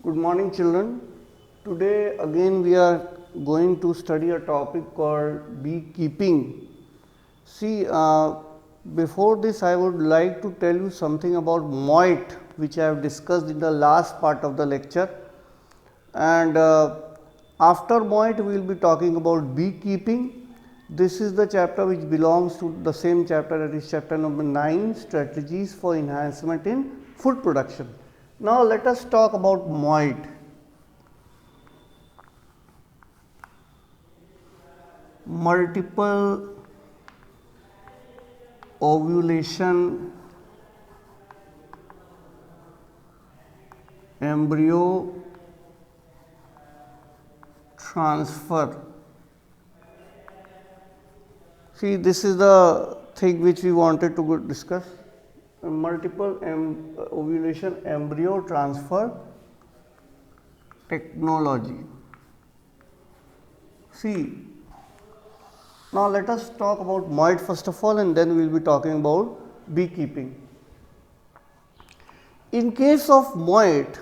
Good morning, children. Today again we are going to study a topic called beekeeping. See, before this I would like to tell you something about moit, which I have discussed in the last part of the lecture, and after moit we will be talking about beekeeping. This is the chapter which belongs to the same chapter, that is chapter number 9, strategies for enhancement in food production. Now let us talk about moit. Multiple ovulation embryo transfer. See, this is the thing which we wanted to discuss. Multiple ovulation embryo transfer technology. See, now let us talk about moit first of all, and then we will be talking about beekeeping. In case of moit,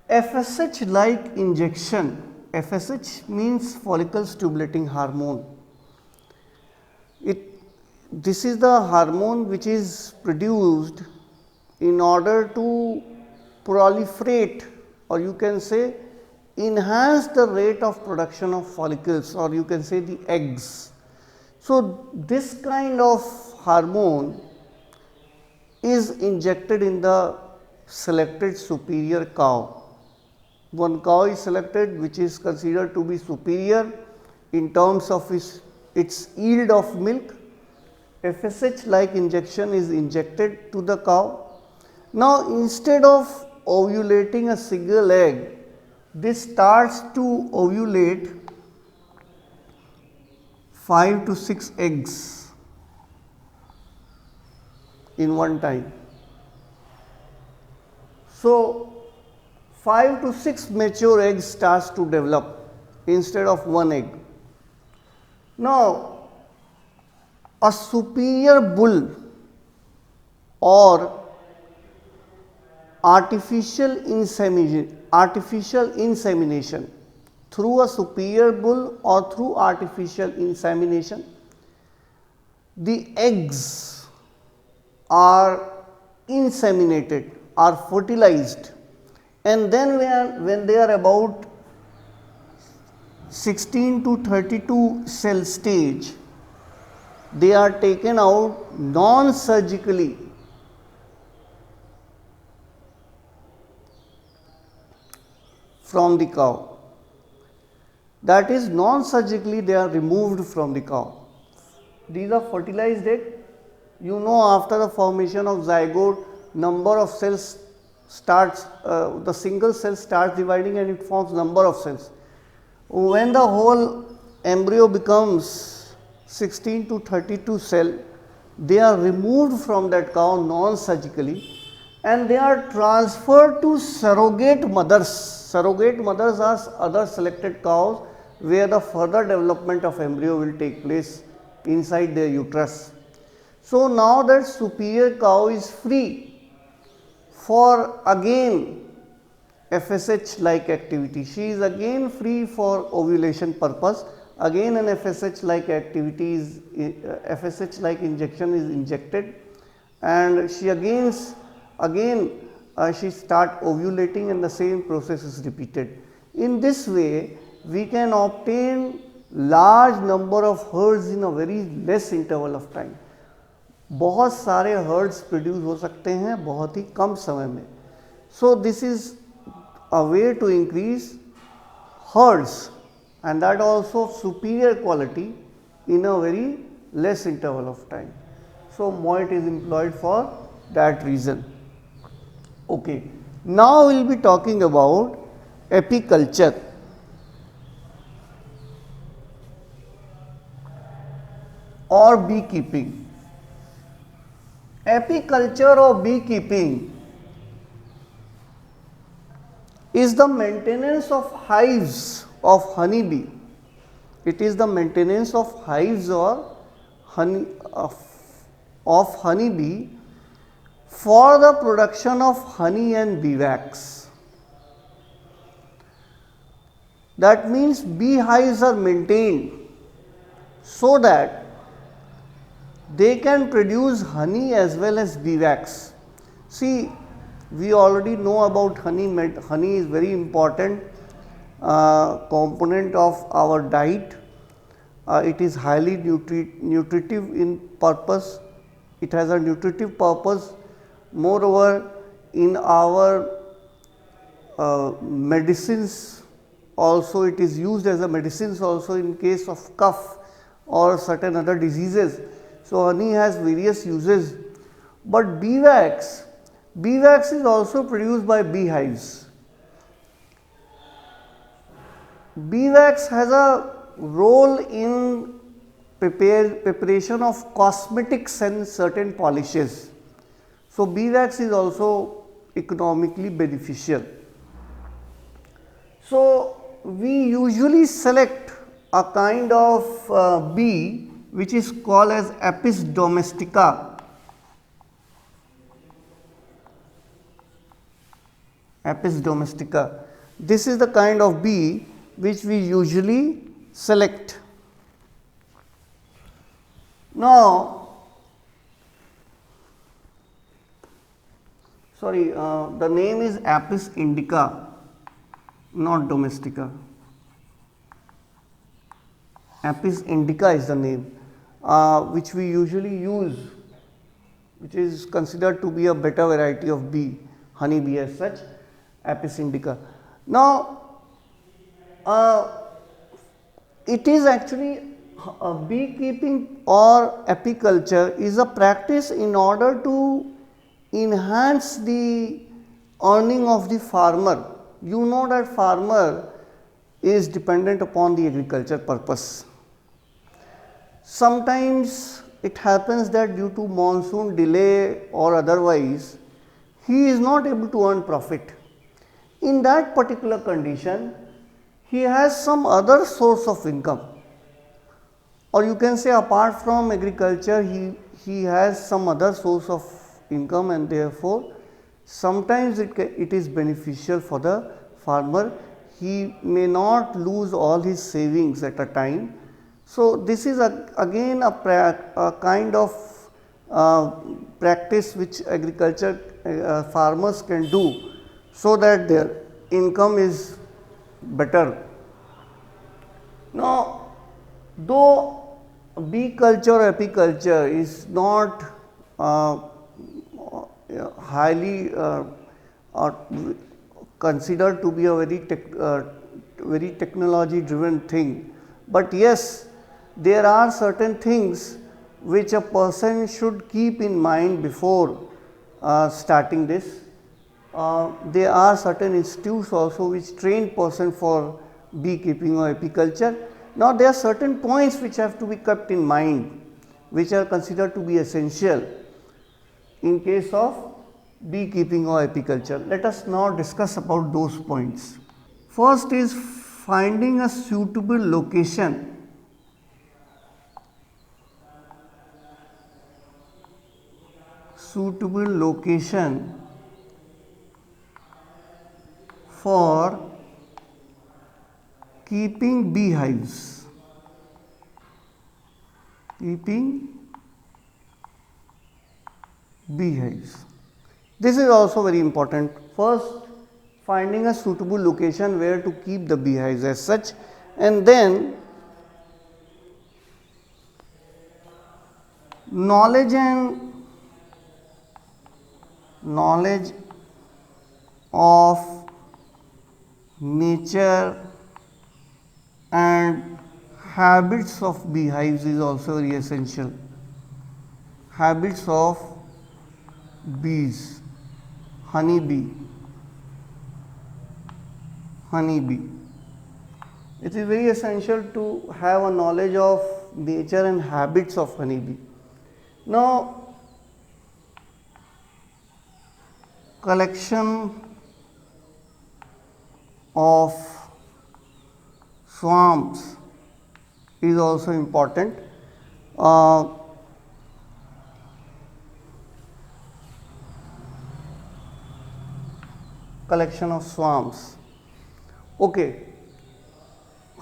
FSH like injection, FSH means follicle stimulating hormone. This is the hormone which is produced in order to proliferate, or you can say enhance the rate of production of follicles, or you can say the eggs. So, this kind of hormone is injected in the selected superior cow. One cow is selected which is considered to be superior in terms of its yield of milk. FSH like injection is injected to the cow. Now, instead of ovulating a single egg, this starts to ovulate 5 to 6 eggs in one time. So, 5 to 6 mature eggs starts to develop instead of one egg. Now, a superior bull or artificial insemination through a superior bull or through artificial insemination, the eggs are inseminated, are fertilized, and then when they are about 16 to 32 cell stage, they are taken out non-surgically from the cow. That is, non-surgically they are removed from the cow. These are fertilized egg. You know, after the formation of zygote, number of cells starts, the single cell starts dividing and it forms number of cells. When the whole embryo becomes 16 to 32 cell, they are removed from that cow non-surgically and they are transferred to surrogate mothers. Surrogate mothers are other selected cows where the further development of embryo will take place inside their uterus. So, now that superior cow is free for again FSH like activity. She is again free for ovulation purpose. Again an FSH like activity is FSH like injection is injected, and she she start ovulating and the same process is repeated. In this way we can obtain large number of herds in a very less interval of time. बहुत सारे herds produce हो सकते हैं बहुत ही कम समय में. So this is a way to increase herds, and that also superior quality in a very less interval of time. So moit is employed for that reason. Okay. Now we will be talking about apiculture. Or beekeeping. Apiculture or beekeeping is the maintenance of hives of honeybee. It is the maintenance of hives or honey of honeybee for the production of honey and bee wax. That means beehives are maintained so that they can produce honey as well as bee wax. See, we already know about honey. Honey is very important component of our diet. It is highly nutritive in purpose. It has a nutritive purpose. Moreover, in our medicines also, it is used as a medicines also in case of cough or certain other diseases. So, honey has various uses, but beeswax is also produced by beehives. Beeswax has a role in preparation of cosmetics and certain polishes. So, beeswax is also economically beneficial. So, we usually select a kind of bee which is called as Apis domestica. Apis domestica. This is the kind of bee which we usually select. Now, the name is Apis indica, not domestica. Apis indica is the name which we usually use, which is considered to be a better variety of bee, honey bee as such, Apis indica. Now, it is actually beekeeping or apiculture is a practice in order to enhance the earning of the farmer. You know that farmer is dependent upon the agriculture purpose. Sometimes it happens that due to monsoon delay or otherwise, he is not able to earn profit. In that particular condition, he has some other source of income, or you can say apart from agriculture, he has some other source of income, and therefore, sometimes it is beneficial for the farmer. He may not lose all his savings at a time. So, this is again a kind of practice which agriculture farmers can do, so that their income is better. Now, though bee culture or apiculture is not highly considered to be a very technology driven thing, but yes, there are certain things which a person should keep in mind before starting this. There are certain institutes also which train person for beekeeping or apiculture. Now, there are certain points which have to be kept in mind, which are considered to be essential in case of beekeeping or apiculture. Let us now discuss about those points. First is finding a suitable location. Suitable location for keeping beehives. This is also very important. First, finding a suitable location where to keep the beehives as such, and then knowledge of nature and habits of beehives is also very essential. Habits of bees, honeybee. It is very essential to have a knowledge of nature and habits of honeybee. Now, collection of swarms is also important. Collection of swarms. Okay.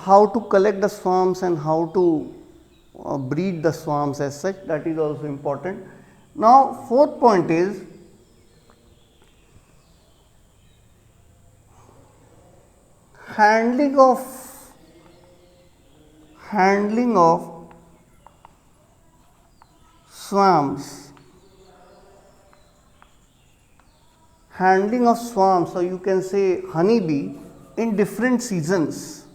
how to collect the swarms and how to breed the swarms as such, that is also important. Now, fourth point is handling of swarms, or you can say honeybee in different seasons,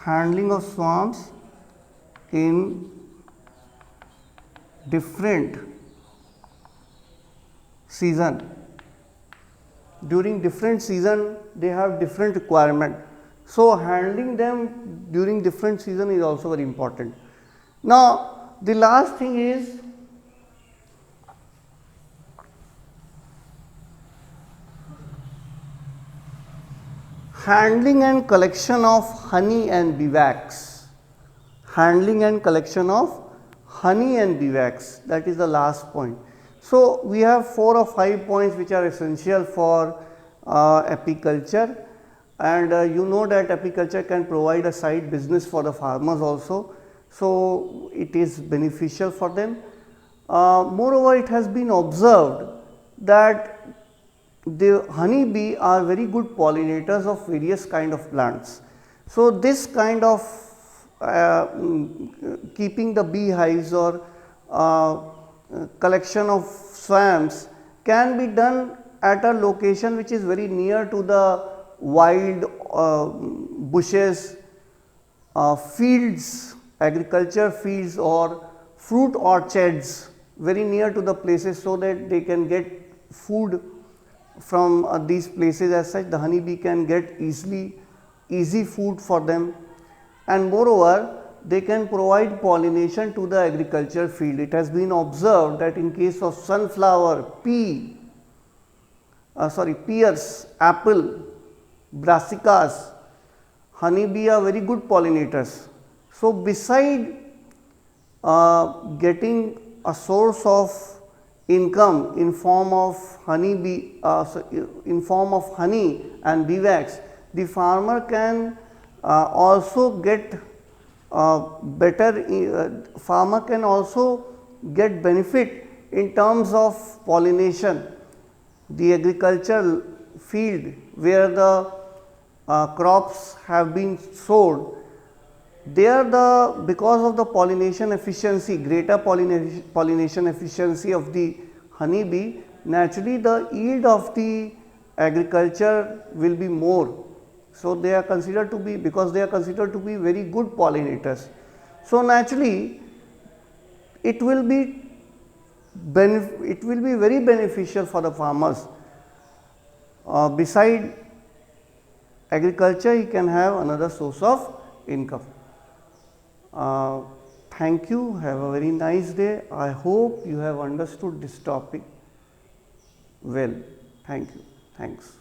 handling of swarms in different season. During different season they have different requirement, so handling them during different season is also very important. Now, the last thing is handling and collection of honey and beeswax. Handling and collection of honey and beeswax, that is the last point. So, we have 4 or 5 points which are essential for apiculture, and you know that apiculture can provide a side business for the farmers also. So, it is beneficial for them. Moreover, it has been observed that the honeybee are very good pollinators of various kind of plants. So, this kind of keeping the beehives or collection of swarms can be done at a location which is very near to the wild bushes, fields, agriculture fields or fruit orchards very near to the places, so that they can get food from these places. As such, the honeybee can get easy food for them, and moreover they can provide pollination to the agriculture field. It has been observed that in case of sunflower, pears, apple, brassicas, honeybee are very good pollinators. So, beside getting a source of income in form of honeybee, in form of honey and beeswax, the farmer can also get farmer can also get benefit in terms of pollination. The agricultural field where the crops have been sowed, there because of the pollination efficiency, greater pollination efficiency of the honeybee, naturally the yield of the agriculture will be more. So, they are considered to be, because they are considered to be very good pollinators. So, naturally it will be very beneficial for the farmers. Beside agriculture, he can have another source of income. Thank you. Have a very nice day. I hope you have understood this topic well. Thank you. Thanks.